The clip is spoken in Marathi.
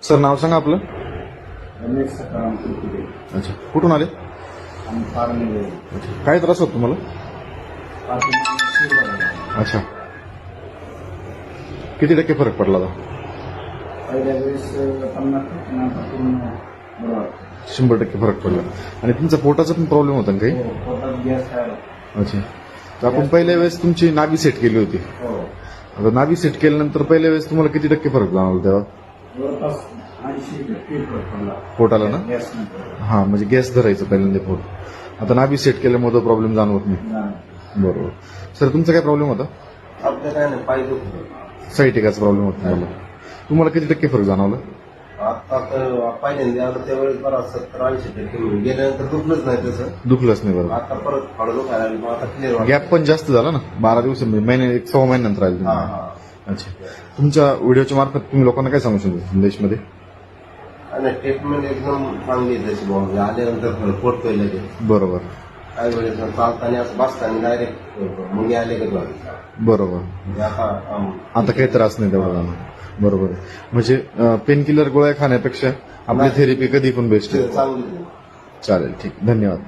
सर नाव सांगा आपलं. रमेश सकाराम कुलकर्णी. अच्छा, कुठून आले? आणि फार्ममध्ये अच्छा, काय त्रास होतो तुम्हाला? अच्छा, किती टक्के फरक पडला आता? पहिल्या वेळेस 50% नंतर पूर्ण बरं वाटतं. 100% फरक पडला. आणि तुमचा पोटाचा पण प्रॉब्लेम होता ना काही? हो, पोटात गॅस खायला. अच्छा, तर आपण पहिल्या वेळेस तुमची नाभी सेट केली होती. हो, आता नाभी सेट केल्यानंतर पहिल्या वेळेस तुम्हाला किती टक्के फरक जाणवला तेव्हा जवळपास 80% फरक पडला पोटाला ना? गॅस नंतर. हा, म्हणजे गॅस धरायचं पहिल्यांदा पोट. आता नाभी सेट केल्यामुळे प्रॉब्लेम जाणवत नाही. बरोबर. सर तुमचा काय प्रॉब्लेम होता? आपलं काय नाही, पाय दुखतो. सायटिकाचा प्रॉब्लेम होता तुम्हाला किती टक्के फरक जाणवला? आता तर पहिल्यांदा आलं त्यावेळेस बरा 70-80% मिळून गेल्यानंतर दुखलंच नाही तसं. दुखलंच नाही. बरोबर. आता परत हळू दुखायला लागली, मग आता क्लिअर गॅप पण जास्त झाला ना, 12 दिवस महिने 1.25 महिन्यानंतर राहील. हा हा. अच्छा, तुमच्या व्हिडिओच्या मार्फत तुम्ही लोकांना काय सांगू शकता संदेशमध्ये? आणि ट्रीटमेंट एकदम चांगली आहे तशी बाबा. आल्यानंतर फरक पडतोय लगेच. बरोबर. काही वेळेस चालताना असं बसताना डायरेक्ट मुली आले का बरोबर. म्हणजे आता काही त्रास नाही तेवढा जाणं. बरोबर. म्हणजे पेन किलर गोळ्या खाण्यापेक्षा आपली थेरपी कधी पण बेस्ट आहे. चांगली. चालेल, ठीक, धन्यवाद.